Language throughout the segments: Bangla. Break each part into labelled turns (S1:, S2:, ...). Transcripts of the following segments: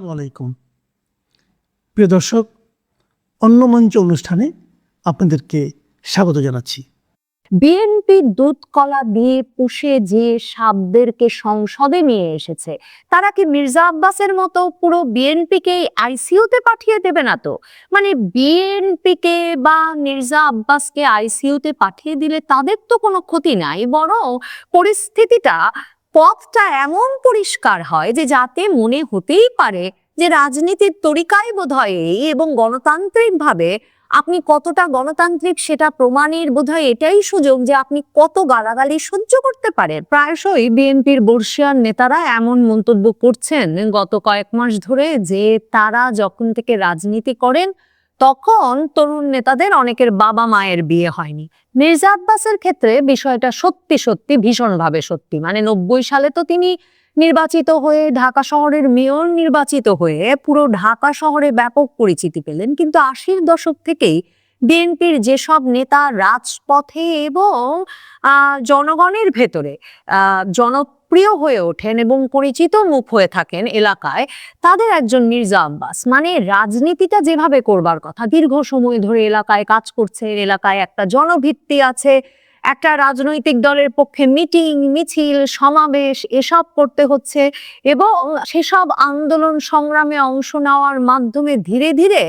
S1: আসসালামু আলাইকুম প্রিয় দর্শক, অন্য মঞ্চ অনুষ্ঠানে আপনাদেরকে স্বাগত জানাচ্ছি।
S2: বিএনপি দুধ কলা দিয়ে পুষে যে সাপদেরকে সংসদে নিয়ে এসেছে, তারা কি মির্জা আব্বাসের মতো পুরো বিএনপিকে আইসিইউতে পাঠিয়ে দেবে না তো? মানে বিএনপিকে বা মির্জা আব্বাসকে আইসিইউতে পাঠিয়ে দিলে তাদের তো কোনো ক্ষতি নাই, বরং পরিস্থিতিটা পথটা এমন পরিষ্কার হয় যে যাতে মনে হতেই পারে যে রাজনীতির তরিকাই বোধহয় এই, এবং গণতান্ত্রিকভাবে আপনি কতটা গণতান্ত্রিক সেটা প্রমাণের বোধহয় এটাই সুযোগ যে আপনি কত গালাগালি সহ্য করতে পারেন। প্রায়শই বিএনপির বর্ষিয়ান নেতারা এমন মন্তব্য করছেন গত কয়েক মাস ধরে যে তারা যখন থেকে রাজনীতি করেন তখন তরুণ নেতাদের অনেকের বাবা মায়ের বিয়ে হয়নি। মির্জা আব্বাসের ক্ষেত্রে বিষয়টা সত্যি সত্যি ভীষণভাবে সত্যি। মানে 90 সালে তো তিনি নির্বাচিত হয়ে ঢাকা শহরের মেয়র নির্বাচিত হয়ে পুরো ঢাকা শহরে ব্যাপক পরিচিতি পেলেন, কিন্তু 80-র দশক থেকেই বিএনপির যেসব নেতা রাজপথে এবং জনগণের ভেতরে জনপ্রিয় হয়ে ওঠেন এবং পরিচিত মুখ হয়ে থাকেন এলাকায়, তাদের একজন মির্জা আব্বাস। মানে রাজনীতিটা যেভাবে করবার কথা, দীর্ঘ সময় ধরে এলাকায় কাজ করছে, এলাকায় একটা জনভিত্তি আছে, একটা রাজনৈতিক দলের পক্ষে মিটিং মিছিল সমাবেশ এসব করতে হচ্ছে, এবং সেসব আন্দোলন সংগ্রামে অংশ নেওয়ার মাধ্যমে ধীরে ধীরে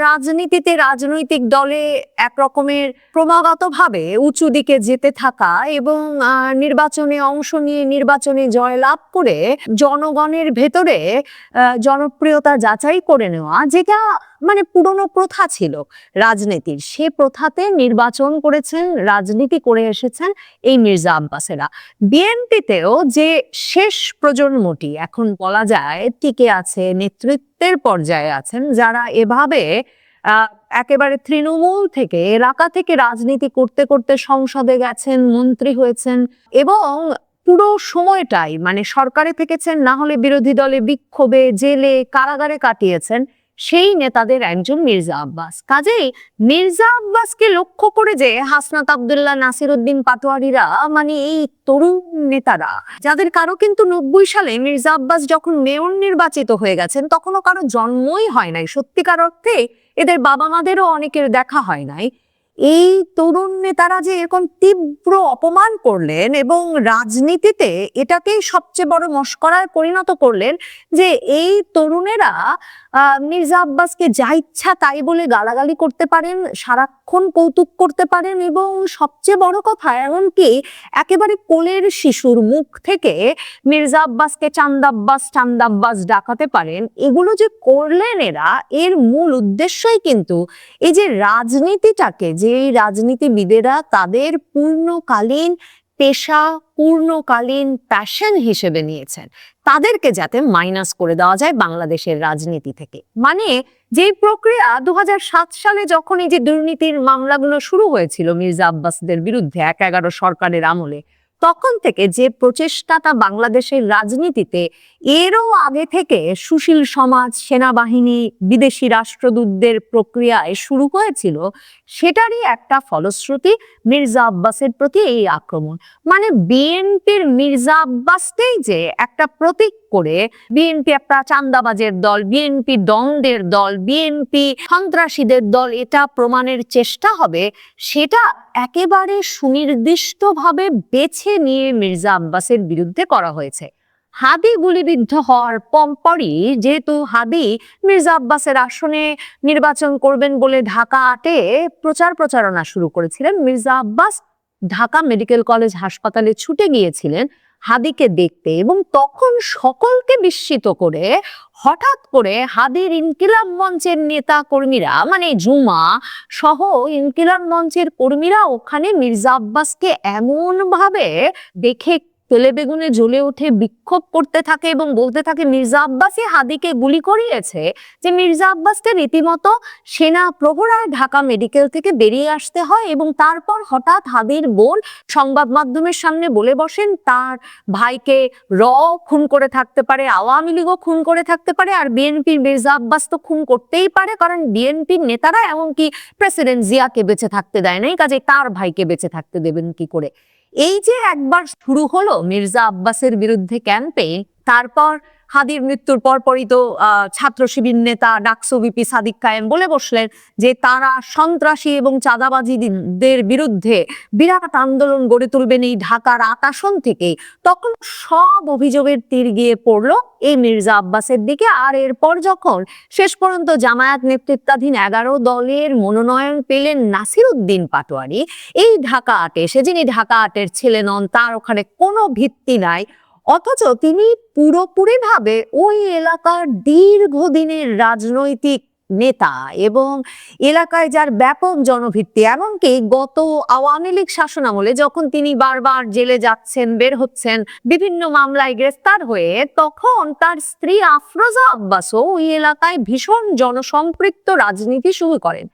S2: রাজনীতিতে রাজনৈতিক দলে একরকমের ক্রমাগতভাবে উঁচু দিকে যেতে থাকা এবং নির্বাচনে অংশ নিয়ে নির্বাচনে জয়লাভ করে জনগণের ভেতরে জনপ্রিয়তা যাচাই করে নেওয়া, যেটা মানে পুরনো প্রথা ছিল রাজনীতির। সে প্রথাতে নির্বাচন করেছেন, রাজনীতি করে এসেছেন এই মির্জা আব্বাসেরা। বিএনপিতেও যে শেষ প্রজন্মটি এখন বলা যায় টিকে আছে, নেতৃত্বের পর্যায়ে আছেন, যারা এভাবে একেবারে তৃণমূল থেকে এলাকা থেকে রাজনীতি করতে করতে সংসদে গেছেন, মন্ত্রী হয়েছেন এবং পুরো সময়টাই মানে সরকারে থেকেছেন, না হলে বিরোধী দলে বিক্ষোভে জেলে কারাগারে কাটিয়েছেন, সেই নেতাদের একজন মির্জা আব্বাস। কাজেই মির্জা আব্বাসকে লক্ষ্য করে যে হাসনাত আব্দুল্লাহ, নাসির উদ্দিন পাটোয়ারিরা, মানে এই তরুণ নেতারা, যাদের কারো কিন্তু 90 সালে মির্জা আব্বাস যখন মেয়র নির্বাচিত হয়ে গেছেন তখনও কারো জন্মই হয় নাই, সত্যিকার অর্থে এদের বাবা মাদেরও অনেকের দেখা হয় নাই, এই তরুণ নেতারা যে এরকম তীব্র অপমান করলেন এবং রাজনীতিতে এটাকেই সবচেয়ে বড় মশকরায় পরিণত করলেন যে এই তরুণেরা মির্জা আব্বাসকে যা ইচ্ছা তাই বলে গালাগালি করতে পারেন, সারাক্ষণ কৌতুক করতে পারেন, এবং সবচেয়ে বড় কথা এমনকি একেবারে কোলের শিশুর মুখ থেকে মির্জা আব্বাসকে চান্দাব্বাস চান্দাব্বাস ডাকাতে পারেন। এগুলো যে করলেন এরা, এর মূল উদ্দেশ্যই কিন্তু এই যে রাজনীতিটাকে, যে রাজনীতিবিদেরা তাদের পূর্ণকালীন পেশা, পূর্ণকালীন প্যাশন হিসেবে নিয়েছেন, তাদেরকে যাতে মাইনাস করে দেওয়া যায় বাংলাদেশের রাজনীতি থেকে। মানে যে প্রক্রিয়া 2007 সালে যখন এই যে দুর্নীতির মামলাগুলো শুরু হয়েছিল মির্জা আব্বাসদের বিরুদ্ধে 11 সরকারের আমলে, তখন থেকে যে প্রচেষ্টাটা বাংলাদেশের রাজনীতিতে এরও আগে থেকে সুশীল সমাজ, সেনাবাহিনী, বিদেশি রাষ্ট্রদূতদের প্রক্রিয়ায় শুরু হয়েছিল, সেটারই একটা ফলশ্রুতি মির্জা আব্বাসের প্রতি এই আক্রমণ। মানে বিএনপির মির্জা আব্বাসকেই যে একটা প্রতীক করে বিএনপি একটা চান্দাবাজের দল, বিএনপি দ্বন্দ্বের দল, বিএনপি সন্ত্রাসীদের দল, এটা প্রমাণের চেষ্টা হবে, সেটা একেবারে সুনির্দিষ্টভাবে বেছে নিয়ে মির্জা আব্বাসের বিরুদ্ধে করা হয়েছে। হাদি গুলিবিদ্ধ হওয়ার পরপরই যেহেতু হাদি মির্জা আব্বাসের আসনে নির্বাচন করবেন বলে ঢাকা 8-এ প্রচারণা শুরু করেছিলেন, মির্জা আব্বাস ঢাকা মেডিকেল কলেজ হাসপাতালে ছুটে গিয়েছিলেন হাদিকে দেখতে, এবং তখন সকলকে বিস্মিত করে হঠাৎ করে হাদির ইনকিলাব মঞ্চের নেতা কর্মীরা, মানে জুমা সহ ইনকিলাব মঞ্চের কর্মীরা ওখানে মির্জা আব্বাসকে এমন ভাবে দেখে তেলে বেগুনে জ্বলে উঠে বিক্ষোভ করতে থাকে এবং বলতে থাকে মির্জা আব্বাসই হাদিকে গুলি করিয়েছে, যে মির্জা আব্বাসকে রীতিমতো সেনা প্রহরায় ঢাকা মেডিকেল থেকে বেরিয়ে আসতে হয়। এবং তারপর হঠাৎ হাদির বোন সংবাদ মাধ্যমের সামনে বলে বসেন তার ভাইকে খুন করে থাকতে পারে, আওয়ামী লীগও খুন করে থাকতে পারে, আর বিএনপির মির্জা আব্বাস তো খুন করতেই পারে, কারণ বিএনপির নেতারা এমনকি প্রেসিডেন্ট জিয়াকে বেঁচে থাকতে দেয় নাই, কাজে তার ভাইকে বেঁচে থাকতে দেবেন কি করে। এই যে একবার শুরু হলো মির্জা আব্বাসের বিরুদ্ধে ক্যাম্পেইন, তারপর হাদির মৃত্যুর পরপরই তো ছাত্র শিবির নেতা ডাকসু ভিপি সাদিক কায়েম বলে বসলেন যে তারা সন্ত্রাসী এবং চাঁদাবাজিদের বিরুদ্ধে বিরাট আন্দোলন গড়ে তুলবেন এই ঢাকার ৮ আসন থেকে। তখন সব অভিযোগের তীর গিয়ে পড়লো এই মির্জা আব্বাসের দিকে। আর এরপর যখন শেষ পর্যন্ত জামায়াত নেতৃত্বাধীন 11 দলের মনোনয়ন পেলেন নাসিরউদ্দিন পাটোয়ারি এই ঢাকা ৮-এ, সে যিনি ঢাকা ৮-এর ছেলে নন, তার ওখানে কোনো ভিত্তি নাই, অথচ তিনি পুরোপুরিভাবে ওই এলাকার দীর্ঘদিনের রাজনৈতিক নেতা এবং এলাকায় যার ব্যাপক জনভিত্তি। এমনকি গত আওয়ামী লীগ শাসনামলে যখন তিনি বারবার জেলে যাচ্ছেন, বের হচ্ছেন, বিভিন্ন মামলায় গ্রেফতার হয়ে, তখন তার স্ত্রী আফরোজা আব্বাসও ওই এলাকায় ভীষণ জনসম্পৃক্ত রাজনীতি শুরু করেন।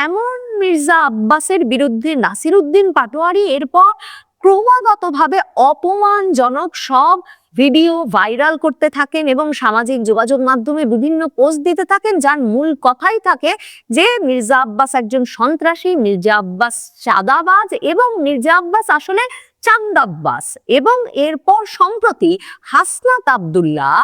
S2: এমন মির্জা আব্বাসের বিরুদ্ধে নাসিরউদ্দিন পাটোয়ারি এরপর ক্রমাগতভাবে অপমানজনক সব ভিডিও ভাইরাল করতে থাকেন এবং সামাজিক যোগাযোগ মাধ্যমে বিভিন্ন পোস্ট দিতে থাকেন, যার মূল কথাই থাকে যে মির্জা আব্বাস একজন সন্ত্রাসী, মির্জা আব্বাস চাঁদাবাজ এবং মির্জা আব্বাস আসলে চান্দাব্বাস। এবং এরপর সম্প্রতি হাসনাত আব্দুল্লাহ,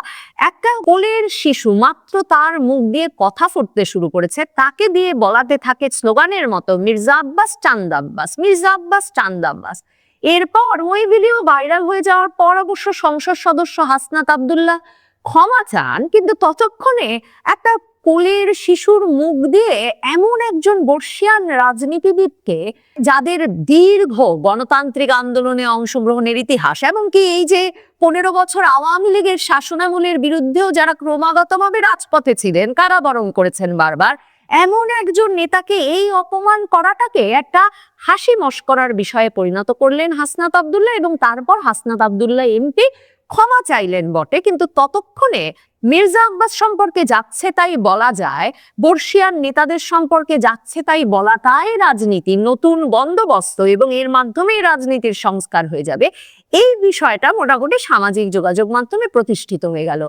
S2: একটা কোলের শিশু, মাত্র তার মুখ দিয়ে কথা ফুটতে শুরু করেছে, তাকে দিয়ে বলাতে থাকে স্লোগানের মতো মির্জা আব্বাস চান্দাব্বাস, মির্জা আব্বাস চান্দাব্বাস। এরপর ওই ভিডিও ভাইরাল হয়ে যাওয়ার পর অবশ্য সংসদ সদস্য হাসনাত আব্দুল্লাহ ক্ষমা চান, কিন্তু ততক্ষণে একটা কোলের শিশুর মুখ দিয়ে এমন একজন বর্ষিয়ান রাজনীতিবিদকে, যাদের দীর্ঘ গণতান্ত্রিক আন্দোলনে অংশগ্রহণের ইতিহাস, এমনকি এই যে 15 বছর আওয়ামী লীগের শাসনামলের বিরুদ্ধেও যারা ক্রমাগতভাবে রাজপথে ছিলেন, কারাবরণ করেছেন বারবার, এমন একজন নেতাকে এই অপমান করাটাকে একটা হাসি মশকরার বিষয়ে পরিণত করলেন হাসনাত আব্দুল্লাহ। এবং তারপর হাসনাত আব্দুল্লাহ এমপি ক্ষমা চাইলেন বটে, কিন্তু ততক্ষণে মির্জা আব্বাস সম্পর্কে যাচ্ছে তাই বলা যায়, বর্ষিয়ান নেতাদের সম্পর্কে যাচ্ছে তাই বলাটাই রাজনীতি, নতুন বন্দোবস্ত, এবং এর মাধ্যমেই রাজনীতির সংস্কার হয়ে যাবে, এই বিষয়টা মোটামুটি সামাজিক যোগাযোগ মাধ্যমে প্রতিষ্ঠিত হয়ে গেল।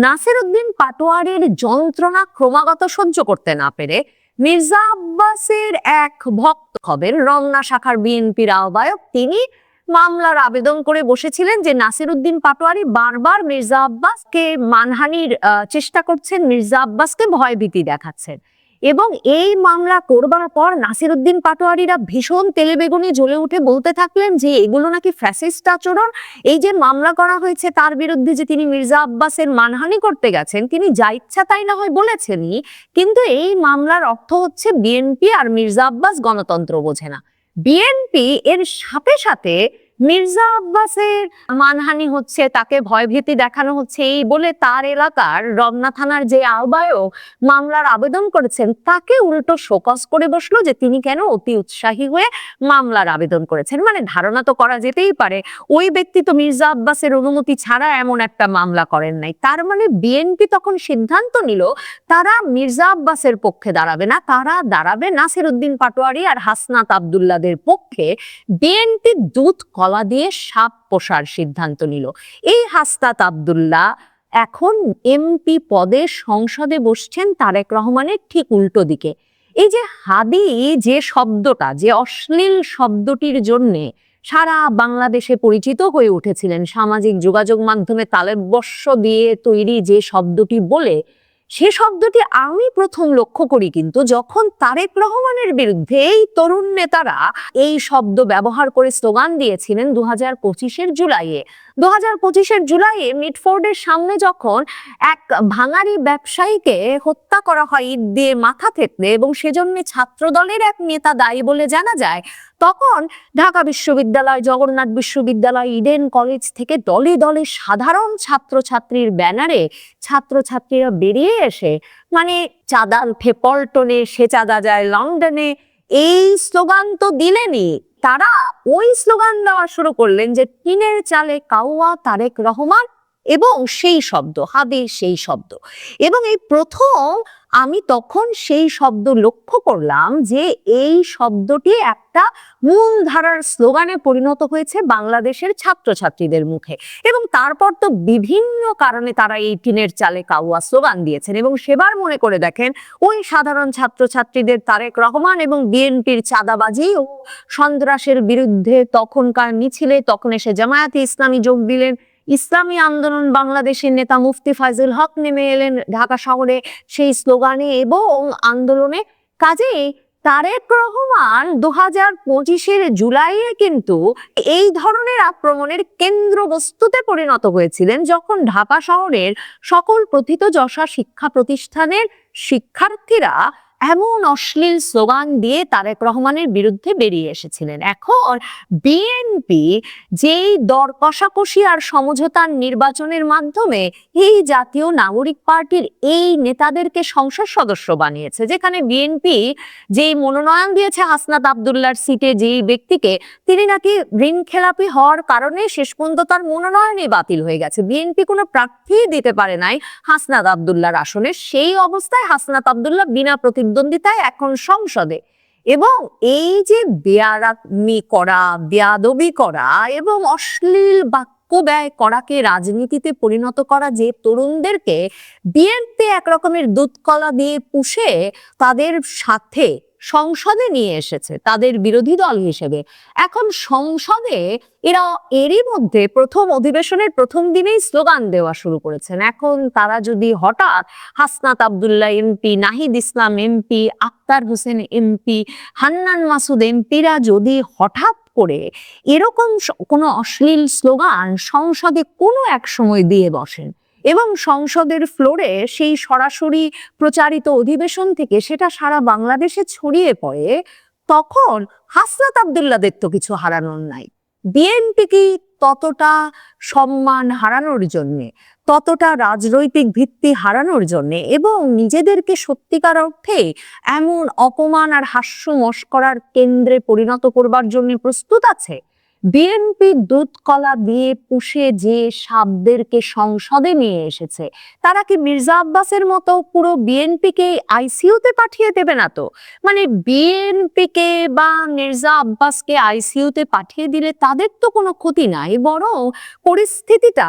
S2: নাসিরউদ্দিন পাটোয়ারির যন্ত্রণা ক্রমাগত সহ্য করতে না পেরে মির্জা আব্বাসের এক ভক্ত হবেন, রমনা শাখার বিএনপির আহ্বায়ক, তিনি মামলার আবেদন করে বসেছিলেন যে নাসিরউদ্দিন পাটোয়ারি বারবার মির্জা আব্বাসকে মানহানির চেষ্টা করছেন, মির্জা আব্বাসকে ভয়ভীতি দেখাচ্ছেন। এবং এই মামলা করবার পর নাসিরউদ্দিন পাটোয়ারিরা ভীষণ তেলেবেগুনে জ্বলে উঠে বলতে থাকলেন যে এগুলো নাকি ফ্যাসিস্ট আচরণ। এই যে মামলা করা হয়েছে তার বিরুদ্ধে, যে তিনি মির্জা আব্বাসের মানহানি করতে গেছেন, তিনি যা ইচ্ছা তাই না হয় বলেছেনই, কিন্তু এই মামলার অর্থ হচ্ছে বিএনপি আর মির্জা আব্বাস গণতন্ত্র বোঝে না। বিএনপি এর সাথে সাথে মির্জা আব্বাসের মানহানি হচ্ছে, তাকে ভয়ভীতি দেখানো হচ্ছে, এই বলে তার এলাকার রমনা থানার যে আহ্বায়ক মামলার আবেদন করেছেন তাকে উল্টো শোকজ করে বসলো যে তিনি কেন অতি উৎসাহী হয়ে মামলার আবেদন করেছেন। মানে ধারণা তো করা যেতেই পারে ওই ব্যক্তি তো মির্জা আব্বাসের অনুমতি ছাড়া এমন একটা মামলা করেন নাই। তার মানে বিএনপি তখন সিদ্ধান্ত নিল তারা মির্জা আব্বাসের পক্ষে দাঁড়াবে না, তারা দাঁড়াবে নাসিরউদ্দিন পাটোয়ারি আর হাসনাত আব্দুল্লাদের পক্ষে। বিএনপি দুধ কলা দিয়ে সাপ পোষার সিদ্ধান্ত নিল। এই হাসনাত আব্দুল্লাহ এখন এমপি পদে সংসদে বসছেন তারেক রহমানের ঠিক উল্টো দিকে। এই যে হাদি, যে শব্দটা, যে অশ্লীল শব্দটির জন্যে সারা বাংলাদেশে পরিচিত হয়ে উঠেছিলেন, সামাজিক যোগাযোগ মাধ্যমে তালব্যস্য দিয়ে তৈরি যে শব্দটি বলে, সে শব্দটি আমি প্রথম লক্ষ্য করি কিন্তু যখন তারেক রহমানের বিরুদ্ধে এই তরুণ নেতারা এই শব্দ ব্যবহার করে স্লোগান দিয়েছিলেন 2025-এর জুলাইয়ে। 2025-এর জুলাইয়ে মিটফোর্ডের সামনে যখন এক ভাঙারি ব্যবসায়ীকে হত্যা করা হয় ইট দিয়ে মাথা থেতলে, এবং সেজন্য ছাত্র দলের এক নেতা দায়ী বলে জানা যায়, তখন ঢাকা বিশ্ববিদ্যালয়, জগন্নাথ বিশ্ববিদ্যালয়, ইডেন কলেজ থেকে দলে দলে সাধারণ ছাত্রছাত্রীর ব্যানারে ছাত্রছাত্রীরা বেরিয়ে এসে, মানে চাঁদা ওঠে পল্টনে, সে চাঁদা যায় লন্ডনে, এই স্লোগান তো দিলেনই, তারা ওই স্লোগান দেওয়া শুরু করলেন যে টিনের চালে কাউয়া তারেক রহমান, এবং সেই শব্দ হাদি, সেই শব্দ। এবং এই প্রথম আমি তখন সেই শব্দ লক্ষ্য করলাম যে এই শব্দটি একটা মূলধারার স্লোগানে পরিণত হয়েছে বাংলাদেশের ছাত্রছাত্রীদের মুখে। এবং তারপর তো বিভিন্ন কারণে তারা এই টিনের চালে কাউয়া স্লোগান দিয়েছেন। এবং সেবার মনে করে দেখেন ওই সাধারণ ছাত্রছাত্রীদের তারেক রহমান এবং বিএনপির চাঁদাবাজি ও সন্ত্রাসের বিরুদ্ধে তখনকার মিছিলে তখন এসে জামায়াতে ইসলামী যোগ দিলেন, ইসলামী আন্দোলন বাংলাদেশের নেতা মুফতি ফাইজুল হক নেমে এলেন ঢাকা শহরে সেই স্লোগানে এবং আন্দোলনে। কাজেই তারেক রহমান 2025-এর জুলাইয়ে কিন্তু এই ধরনের আক্রমণের কেন্দ্রবস্তুতে পরিণত হয়েছিলেন, যখন ঢাকা শহরের সকল প্রথিতযশা শিক্ষা প্রতিষ্ঠানের শিক্ষার্থীরা এমন অশ্লীল স্লোগান দিয়ে তারেক রহমানের বিরুদ্ধে বেরিয়ে এসেছিলেন। এখন বিএনপি যেই দর কষাকষি আর সমঝোতার নির্বাচনের মাধ্যমে এই জাতীয় নাগরিক পার্টির এই নেতাদেরকে সংসদ সদস্য বানিয়েছে, যেখানে বিএনপি যেই মনোনয়ন দিয়েছে হাসনাত আব্দুল্লাহর সিটে যেই ব্যক্তিকে, তিনি নাকি ঋণ খেলাপি হওয়ার কারণে শেষ পর্যন্ত তার মনোনয়নই বাতিল হয়ে গেছে। বিএনপি কোনো প্রার্থী দিতে পারে নাই হাসনাত আব্দুল্লাহর আসনে। সেই অবস্থায় হাসনাত আব্দুল্লাহ বিনা প্রতিদ্বন্দ্বিতায় এখন সংসদে। এবং এই যে বেয়ারামি করা, বেয়াদবি করা এবং অশ্লীল বাক্য ব্যয় করাকে রাজনীতিতে পরিণত করা যে তরুণদেরকে বিএনপি একরকমের দুধ কলা দিয়ে পুষে তাদের সাথে সংসদে নিয়ে এসেছে তাদের বিরোধী দল হিসেবে, এখন সংসদে এরা এরই মধ্যে প্রথম অধিবেশনের প্রথম দিনেই স্লোগান দেওয়া শুরু করেছেন। এখন তারা যদি হঠাৎ Hasnat Abdullah MP, Nahid Islam MP, Akter Hossain MP, Hannan Masud এমপিরা যদি হঠাৎ করে এরকম কোনো অশ্লীল স্লোগান সংসদে কোনো এক সময় দিয়ে বসেন এবং সংসদের ফ্লোরে সেই সরাসরি প্রচারিত অধিবেশন থেকে সেটা সারা বাংলাদেশে ছড়িয়ে পড়ে, তখন হাসনাত আব্দুল্লাহদের তো কিছু হারানোর নাই। বিএনপি কি ততটা সম্মান হারানোর জন্যে, ততটা রাজনৈতিক ভিত্তি হারানোর জন্যে এবং নিজেদেরকে সত্যিকার অর্থে এমন অপমান আর হাস্য মস্করার কেন্দ্রে পরিণত করবার জন্য প্রস্তুত আছে? বিএনপি দুধ কলা দিয়ে পুষে যে সাপদেরকে সংসদে নিয়ে এসেছে, তারা কি মির্জা আব্বাসের মতো পুরো বিএনপিকে আইসিইউতে পাঠিয়ে দেবে না তো? মানে বিএনপিকে বা মির্জা আব্বাসকে আইসিইউতে পাঠিয়ে দিলে তাদের তো কোনো ক্ষতি নাই, বরং পরিস্থিতিটা,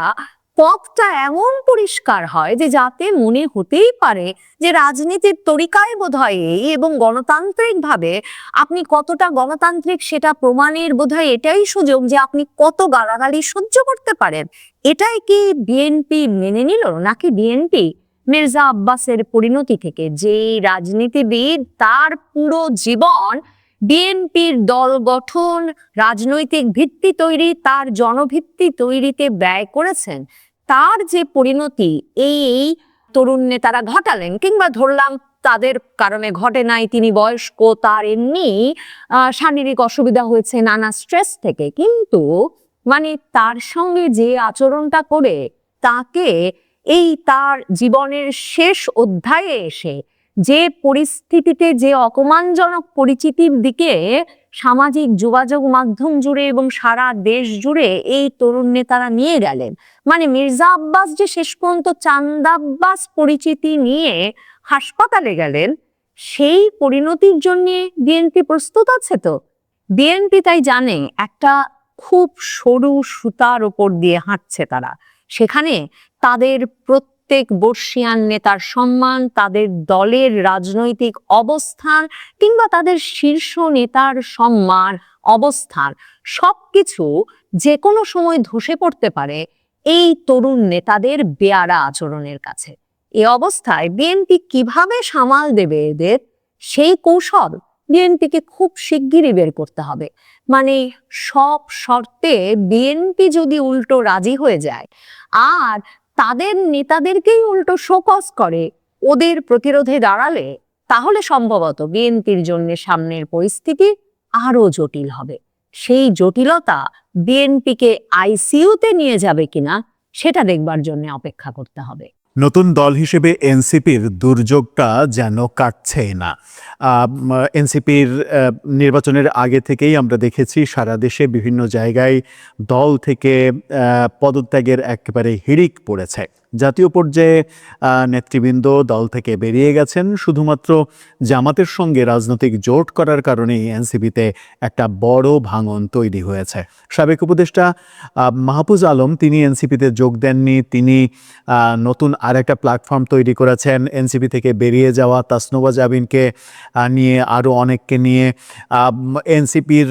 S2: পথটা এমন পরিষ্কার হয় যে যাতে মনে হতেই পারে যে রাজনীতির তরিকায় বোধহয় এই, এবং গণতান্ত্রিক ভাবে আপনি কতটা গণতান্ত্রিক সেটা প্রমাণের বোধহয় এটাই সুযোগ যে আপনি কত গালাগালি সহ্য করতে পারেন। এটাই কি বিএনপি মেনে নিল? নাকি বিএনপি মির্জা আব্বাসের পরিণতি থেকে, যে রাজনীতিবিদ তার পুরো জীবন বিএনপির দল গঠন, রাজনৈতিক ভিত্তি তৈরি, তার জনভিত্তি তৈরিতে ব্যয় করেছেন, তার যে পরিণতি এই তরুণ নেতারা ঘটালেন, কিংবা ধরলাম তাদের কারণে ঘটে নাই, তিনি বয়স্ক, তার এমনি শারীরিক অসুবিধা হয়েছে নানা স্ট্রেস থেকে, কিন্তু মানে তার সঙ্গে যে আচরণটা করে তাকে এই তার জীবনের শেষ অধ্যায়ে এসে যে পরিস্থিতিতে, যে অপমানজনক পরিচিতির দিকে সামাজিক যোগাযোগ মাধ্যম জুড়ে এবং সারা দেশ জুড়ে এই তরুণ নেতারা নিয়ে গেলেন, মানে মির্জা আব্বাস যে শেষ পর্যন্ত চান্দাব্বাস পরিচিতি নিয়ে হাসপাতালে গেলেন, সেই পরিণতির জন্য বিএনপি প্রস্তুত আছে তো? বিএনপি তাই জানে একটা খুব সরু সুতার ওপর দিয়ে হাঁটছে তারা, সেখানে তাদের প্রত্যেক বর্ষিয়ান নেতার সম্মান, তাদের দলের রাজনৈতিক অবস্থান কিংবা তাদের শীর্ষ নেতার সম্মান, অবস্থান সবকিছু যে কোনো সময় ধসে পড়তে পারে এই তরুণ নেতাদের বেয়ারা আচরণের কাছে। এ অবস্থায় বিএনপি কিভাবে সামাল দেবে এদের, সেই কৌশল বিএনপিকে খুব শিগগিরই বের করতে হবে। মানে সব শর্তে বিএনপি যদি উল্টো রাজি হয়ে যায় আর তাদের নেতাদেরকেই উল্টো শোকজ করে ওদের প্রতিরোধে দাঁড়ালে, তাহলে সম্ভবত বিএনপির জন্য সামনের পরিস্থিতি আরো জটিল হবে। সেই জটিলতা বিএনপিকে আইসিইউতে নিয়ে যাবে কিনা সেটা দেখবার জন্য অপেক্ষা করতে হবে।
S3: নতুন দল হিসেবে এনসিপির দুর্যোগটা যেন কাটছেই না। এনসিপির নির্বাচনের আগে থেকেই আমরা দেখেছি সারা দেশে বিভিন্ন জায়গায় দল থেকে পদত্যাগের একেবারে হিড়িক পড়েছে। জাতীয় পর্যায়ে নেতৃবৃন্দ দল থেকে বেরিয়ে গেছেন। শুধুমাত্র জামাতের সঙ্গে রাজনৈতিক জোট করার কারণেই এনসিপিতে একটা বড় ভাঙন তৈরি হয়েছে। সাবেক উপদেষ্টা মাহফুজ আলম তিনি এনসিপিতে যোগ দেননি, তিনি নতুন আরেকটা প্ল্যাটফর্ম তৈরি করেছেন। এনসিপি থেকে বেরিয়ে যাওয়া তাসনুবা জাবিনকে নিয়ে আরও অনেককে নিয়ে এনসিপির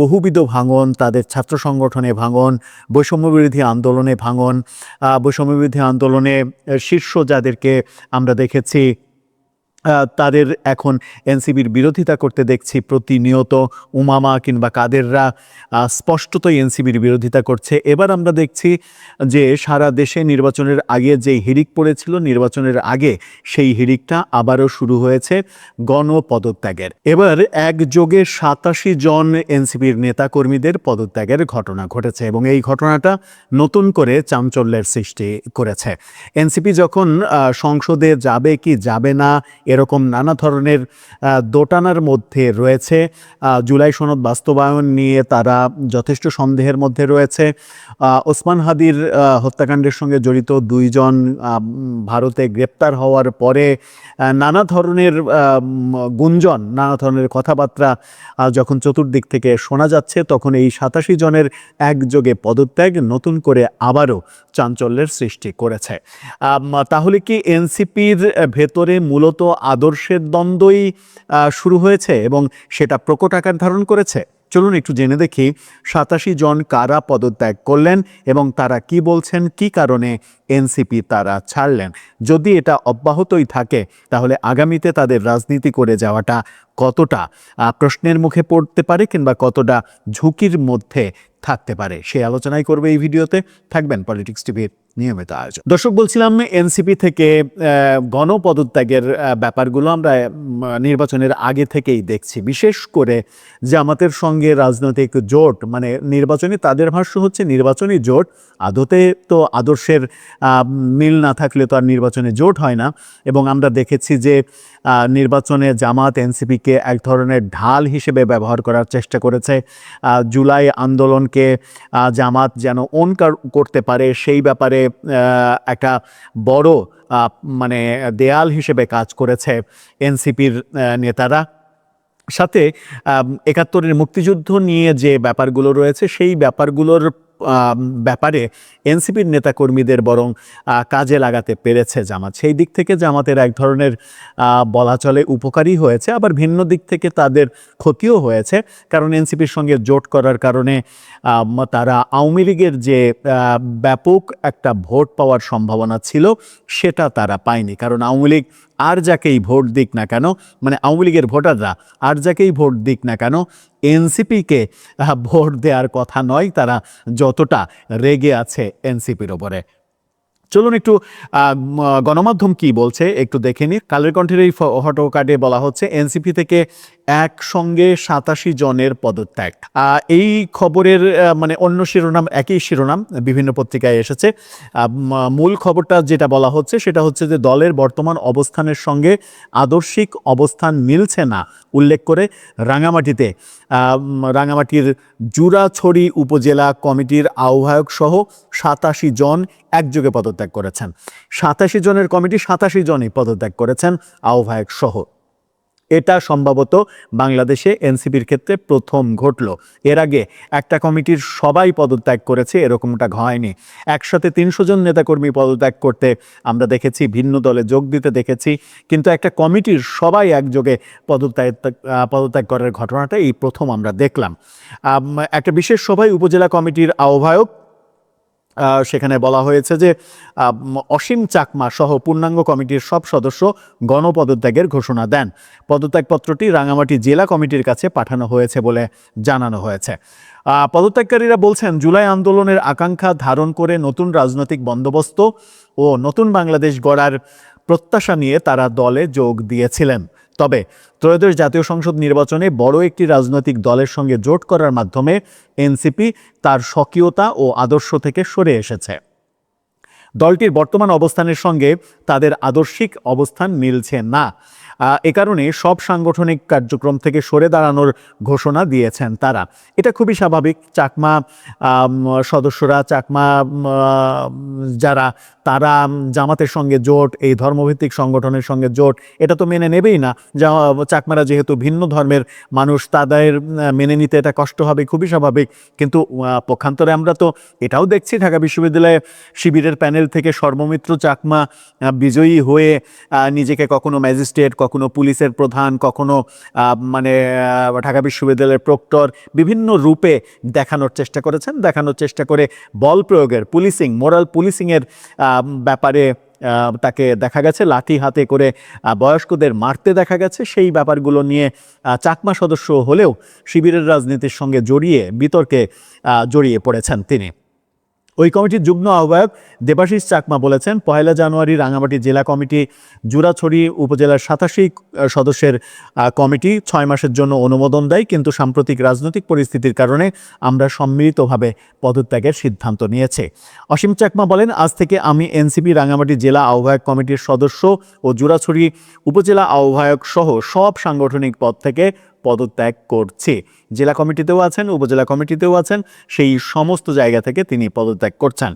S3: বহুবিধ ভাঙন, তাদের ছাত্র সংগঠনে ভাঙন, বৈষম্যবিরোধী আন্দোলনে ভাঙন, বৈষম্যবিরোধী আন্দোলনে শীর্ষ যাদেরকে আমরা দেখেছি তাদের এখন এনসিপির বিরোধিতা করতে দেখছি প্রতিনিয়ত। উমামা কিংবা কাদেররা স্পষ্টতই এনসিপির বিরোধিতা করছে। এবার আমরা দেখছি যে সারা দেশে নির্বাচনের আগে যে হিড়িক পড়েছিল, নির্বাচনের আগে সেই হিড়িকটা আবারও শুরু হয়েছে গণপদত্যাগের। এবার একযোগে 87 জন এনসিপির নেতাকর্মীদের পদত্যাগের ঘটনা ঘটেছে এবং এই ঘটনাটা নতুন করে চাঞ্চল্যের সৃষ্টি করেছে। এনসিপি যখন সংসদে যাবে কি যাবে না এরকম নানা ধরনের দোটানার মধ্যে রয়েছে, জুলাই সনদ বাস্তবায়ন নিয়ে তারা যথেষ্ট সন্দেহের মধ্যে রয়েছে। ওসমান হাদির হত্যাকাণ্ডের সঙ্গে জড়িত 2 জন ভারতে গ্রেপ্তার হওয়ার পরে নানা ধরনের গুঞ্জন, নানা ধরনের কথাবার্তা যখন চতুর্দিক থেকে শোনা যাচ্ছে, তখন এই 87 জনের একযোগে পদত্যাগ নতুন করে আবারও চাঞ্চল্যের সৃষ্টি করেছে। তাহলে কি এনসিপির ভেতরে মূলত আদর্শের দ্বন্দ্বই শুরু হয়েছে এবং সেটা প্রকট আকার ধারণ করেছে? চলুন একটু জেনে দেখি 87 জন কারা পদত্যাগ করলেন এবং তারা কি বলছেন, কি কারণে এনসিপি তারা ছাড়লেন। যদি এটা অব্যাহতই থাকে তাহলে আগামীতে তাদের রাজনীতি করে যাওয়াটা কতটা প্রশ্নের মুখে পড়তে পারে কিংবা কতটা ঝুঁকির মধ্যে থাকতে পারে, সেই আলোচনাই করবে এই ভিডিওতে। থাকবেন পলিটিক্স টিভির নিয়মিত আয়োজন। দর্শক, বলছিলাম এনসিপি থেকে গণপদত্যাগের ব্যাপারগুলো আমরা নির্বাচনের আগে থেকেই দেখছি। বিশেষ করে জামাতের সঙ্গে রাজনৈতিক জোট, মানে নির্বাচনী, তাদের ভাষ্য হচ্ছে নির্বাচনী জোট, আদতে তো আদর্শের মিল না থাকলে তো আর নির্বাচনে জোট হয় না। এবং আমরা দেখেছি যে নির্বাচনে জামাত এনসিপিকে এক ধরনের ঢাল হিসেবে ব্যবহার করার চেষ্টা করেছে। জুলাই আন্দোলনকে জামাত যেন ওন করতে পারে সেই ব্যাপারে একটা বড় মানে দেয়াল হিসেবে কাজ করেছে এনসিপির নেতারা। সাথে ৭১-এর মুক্তিযুদ্ধ নিয়ে যে ব্যাপারগুলো রয়েছে সেই ব্যাপারগুলোর ব্যাপারে এনসিপির নেতাকর্মীদের বরং কাজে লাগাতে পেরেছে জামাত। সেই দিক থেকে জামাতের এক ধরনের বলা চলে উপকারী হয়েছে, আবার ভিন্ন দিক থেকে তাদের ক্ষতিও হয়েছে। কারণ এনসিপির সঙ্গে জোট করার কারণে তারা আওয়ামী লীগের যে ব্যাপক একটা ভোট পাওয়ার সম্ভাবনা ছিল সেটা তারা পায়নি। কারণ আওয়ামী লীগ আর যাকেই ভোট দিক না কেন, মানে আওয়ামী লীগের ভোটাররা আর যাকেই ভোট দিক না কেন, এনসিপিকে ভোট দেওয়ার কথা নয়। তারা যতটা রেগে আছে এনসিপির ওপরে। চলুন একটু গণমাধ্যম কি বলছে একটু দেখে নিই। কালের কণ্ঠের এই ফটো কার্ডে বলা হচ্ছে এনসিপি থেকে একসঙ্গে 87 জনের পদত্যাগ। এই খবরের মানে অন্য শিরোনাম, একই শিরোনাম বিভিন্ন পত্রিকায় এসেছে। মূল খবরটা যেটা বলা হচ্ছে সেটা হচ্ছে যে দলের বর্তমান অবস্থানের সঙ্গে আদর্শিক অবস্থান মিলছে না উল্লেখ করে রাঙামাটির জুরাছড়ি উপজেলা কমিটির আহ্বায়ক সহ 87 জন একযোগে পদত্যাগ করেছেন। 87 জনের কমিটি 87 জনই পদত্যাগ করেছেন আহ্বায়ক সহ। এটা সম্ভবত বাংলাদেশে এনসিপির ক্ষেত্রে প্রথম ঘটল। এর আগে একটা কমিটির সবাই পদত্যাগ করেছে এরকমটা হয়নি। একসাথে 300 জন নেতাকর্মী পদত্যাগ করতে আমরা দেখেছি, ভিন্ন দলে যোগ দিতে দেখেছি, কিন্তু একটা কমিটির সবাই একযোগে পদত্যাগ করার ঘটনাটা এই প্রথম আমরা দেখলাম। একটা বিশেষ সভায় উপজেলা কমিটির আহ্বায়ক, সেখানে বলা হয়েছে যে অসীম চাকমা সহ পূর্ণাঙ্গ কমিটির সব সদস্য গণপদত্যাগের ঘোষণা দেন। পদত্যাগপত্রটি রাঙামাটি জেলা কমিটির কাছে পাঠানো হয়েছে বলে জানানো হয়েছে। পদত্যাগকারীরা বলছেন জুলাই আন্দোলনের আকাঙ্ক্ষা ধারণ করে নতুন রাজনৈতিক বন্দোবস্ত ও নতুন বাংলাদেশ গড়ার প্রত্যাশা নিয়ে তারা দলে যোগ দিয়েছিলেন। তবে ত্রয়োদশ জাতীয় সংসদ নির্বাচনে বড় একটি রাজনৈতিক দলের সঙ্গে জোট করার মাধ্যমে এনসিপি তার স্বকীয়তা ও আদর্শ থেকে সরে এসেছে। দলটির বর্তমান অবস্থানের সঙ্গে তাদের আদর্শিক অবস্থান মিলছে না। এ কারণে সব সাংগঠনিক কার্যক্রম থেকে সরে দাঁড়ানোর ঘোষণা দিয়েছেন তারা। এটা খুবই স্বাভাবিক। চাকমা সদস্যরা, চাকমা যারা তারা জামাতের সঙ্গে জোট, এই ধর্মভিত্তিক সংগঠনের সঙ্গে জোট, এটা তো মেনে নেবেই না। চাকমারা যেহেতু ভিন্ন ধর্মের মানুষ, তাদের মেনে নিতে এটা কষ্ট হবে, খুবই স্বাভাবিক। কিন্তু পক্ষান্তরে আমরা তো এটাও দেখছি, ঢাকা বিশ্ববিদ্যালয়ে শিবিরের প্যানেল থেকে সর্বমিত্র চাকমা বিজয়ী হয়ে নিজেকে কখনো ম্যাজিস্ট্রেট, কখনো পুলিশের প্রধান, কখনো ঢাকা বিশ্ববিদ্যালয়ের প্রক্টর, বিভিন্ন রূপে দেখানোর চেষ্টা করে বল প্রয়োগের, মোরাল পুলিশিংয়ের ব্যাপারে তাকে দেখা গেছে লাঠি হাতে করে বয়স্কদের মারতে দেখা গেছে। সেই ব্যাপারগুলো নিয়ে চাকমা সদস্য হলেও শিবিরের রাজনীতির সঙ্গে বিতর্কে জড়িয়ে পড়েছেন তিনি। ওই কমিটির যুগ্ম আহ্বায়ক দেবাশিস চাকমা বলেছেন, 1 জানুয়ারি রাঙামাটি জেলা কমিটি জুরাছড়ি উপজেলার 87 সদস্যের কমিটি 6 মাসের জন্য অনুমোদন দেয়, কিন্তু সাম্প্রতিক রাজনৈতিক পরিস্থিতির কারণে আমরা সম্মিলিতভাবে পদত্যাগের সিদ্ধান্ত নিয়েছে। অসীম চাকমা বলেন, আজ থেকে আমি এনসিপি রাঙামাটি জেলা আহ্বায়ক কমিটির সদস্য ও জুরাছড়ি উপজেলা আহ্বায়ক সহ সব সাংগঠনিক পদ থেকে পদত্যাগ করছি। জেলা কমিটিতেও আছেন, উপজেলা কমিটিতেও আছেন, সেই সমস্ত জায়গা থেকে তিনি পদত্যাগ করছেন।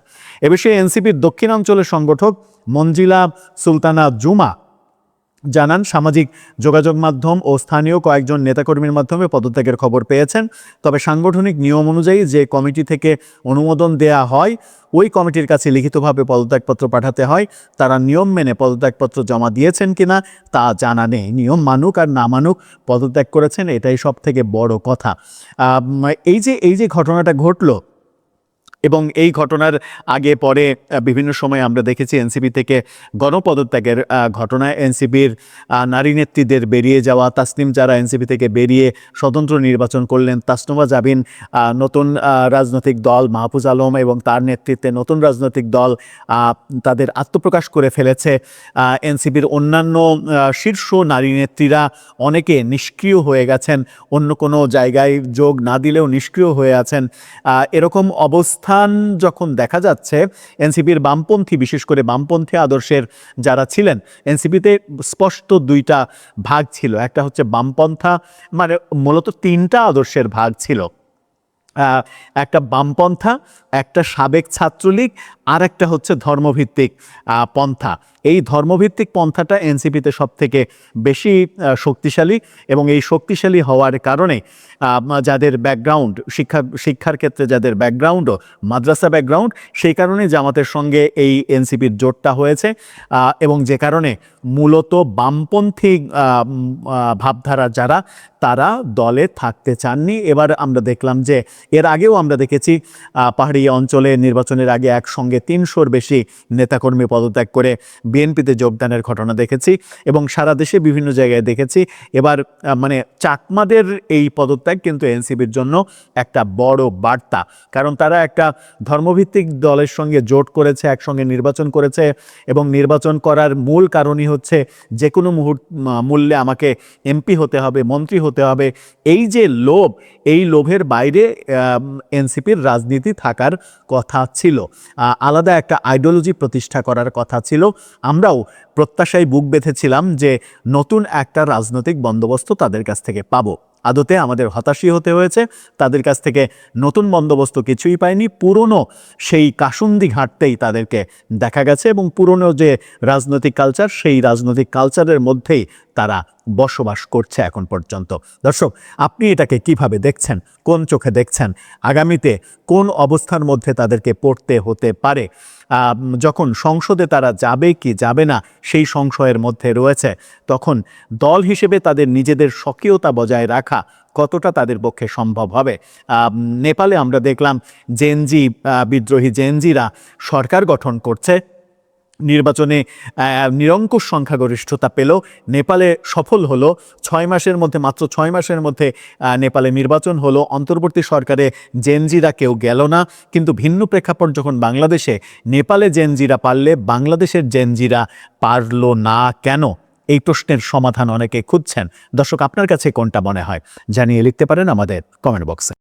S3: এ বিষয়ে এনসিপির দক্ষিণাঞ্চলের সংগঠক মঞ্জিলা সুলতানা জুমা জানান, সামাজিক যোগাযোগ মাধ্যম ও স্থানীয় কয়েকজন নেতাকর্মীর মাধ্যমে পদত্যাগের খবর পেয়েছেন। তবে সাংগঠনিক নিয়ম অনুযায়ী যে কমিটি থেকে অনুমোদন দেয়া হয়, ওই কমিটির কাছে লিখিতভাবে পদত্যাগপত্র পাঠাতে হয়। তারা নিয়ম মেনে পদত্যাগপত্র জমা দিয়েছেন কিনা তা জানা নেই। নিয়ম মানুক আর না মানুক পদত্যাগ করেছেন, এটাই সব থেকে বড় কথা। এই যে ঘটনাটা ঘটলো, এবং এই ঘটনার আগে পরে বিভিন্ন সময় আমরা দেখেছি এনসিপি থেকে গণপদত্যাগের ঘটনায় এনসিপির নারী নেত্রীদের বেরিয়ে যাওয়া, তাসনিম যারা এনসিপি থেকে বেরিয়ে স্বতন্ত্র নির্বাচন করলেন, তাসনুমা জাবিন, নতুন রাজনৈতিক দল মাহফুজ আলম এবং তার নেতৃত্বে নতুন রাজনৈতিক দল তাদের আত্মপ্রকাশ করে ফেলেছে। এনসিপির অন্যান্য শীর্ষ নারী নেত্রীরা অনেকে নিষ্ক্রিয় হয়ে গেছেন, অন্য কোনো জায়গায় যোগ না দিলেও নিষ্ক্রিয় হয়ে আছেন। এরকম অবস্থান যখন দেখা যাচ্ছে, এনসিপির বামপন্থী, বিশেষ করে বামপন্থী আদর্শের যারা ছিলেন, এনসিপিতে স্পষ্ট 2টা ভাগ ছিল। একটা হচ্ছে বামপন্থা, মূলত 3টা আদর্শের ভাগ ছিল। একটা বামপন্থা, একটা সাবেক ছাত্রলীগ, আর একটা হচ্ছে ধর্মভিত্তিক পন্থা। এই ধর্মভিত্তিক পন্থাটা এনসিপিতে সব থেকে বেশি শক্তিশালী, এবং এই শক্তিশালী হওয়ার কারণে যাদের ব্যাকগ্রাউন্ড, শিক্ষার ক্ষেত্রে যাদের ব্যাকগ্রাউন্ডও মাদ্রাসা ব্যাকগ্রাউন্ড, সেই কারণে জামাতের সঙ্গে এই এনসিপির জোটটা হয়েছে, এবং যে কারণে মূলত বামপন্থী ভাবধারা যারা, তারা দলে থাকতে চাননি। এবার আমরা দেখলাম যে এর আগেও আমরা দেখেছি পাহাড়ি অঞ্চলে নির্বাচনের আগে একসঙ্গে 300-র বেশি নেতাকর্মী পদত্যাগ করে বিএনপিতে যোগদানের ঘটনা দেখেছি, এবং সারা দেশে বিভিন্ন জায়গায় দেখেছি। এবার চাকমাদের এই পদত্যাগ কিন্তু এনসিপির জন্য একটা বড় বার্তা, কারণ তারা একটা ধর্মভিত্তিক দলের সঙ্গে জোট করেছে, একসঙ্গে নির্বাচন করেছে, এবং নির্বাচন করার মূল কারণই হচ্ছে যে কোনো মূল্যে আমাকে এমপি হতে হবে, মন্ত্রী হতে হবে। এই যে লোভ, এই লোভের বাইরে এনসিপির রাজনীতি থাকার কথা ছিল, আলাদা একটা আইডিওলজি প্রতিষ্ঠা করার কথা ছিল। আমরাও প্রত্যাশায় বুক বেঁধেছিলাম যে নতুন একটা রাজনৈতিক বন্দোবস্ত তাদের কাছ থেকে পাবো। আদতে আমাদের হতাশই হতে হয়েছে, তাদের কাছ থেকে নতুন বন্দোবস্ত কিছুই পায়নি। পুরনো সেই কাসুন্দি ঘাটতেই তাদেরকে দেখা গেছে, এবং পুরনো যে রাজনৈতিক কালচার, সেই রাজনৈতিক কালচারের মধ্যেই তারা বসবাস করছে এখন পর্যন্ত। দর্শক, আপনি এটাকে কিভাবে দেখছেন, কোন চোখে দেখছেন? আগামীতে কোন অবস্থার মধ্যে তাদেরকে পড়তে হতে পারে? যখন সংসদে তারা যাবে কি যাবে না সেই সংশয়ের মধ্যে রয়েছে, তখন দল হিসেবে তাদের নিজেদের স্বকীয়তা বজায় রাখা কতটা তাদের পক্ষে সম্ভব হবে? নেপালে আমরা দেখলাম বিদ্রোহী জেনজিরা সরকার গঠন করছে, নির্বাচনে নিরঙ্কুশ সংখ্যাগরিষ্ঠতা পেল, নেপালে সফল হলো। মাত্র 6 মাসের মধ্যে নেপালে নির্বাচন হলো। অন্তর্বর্তী সরকারে জেনজিরা কেউ গেল না, কিন্তু ভিন্ন প্রেক্ষাপট যখন বাংলাদেশে, নেপালে জেনজিরা পারলে বাংলাদেশের জেনজিরা পারল না কেন? এই প্রশ্নের সমাধান অনেকে খুঁজছেন। দর্শক, আপনার কাছে কোনটা মনে হয় জানিয়ে লিখতে পারেন আমাদের কমেন্ট বক্সে।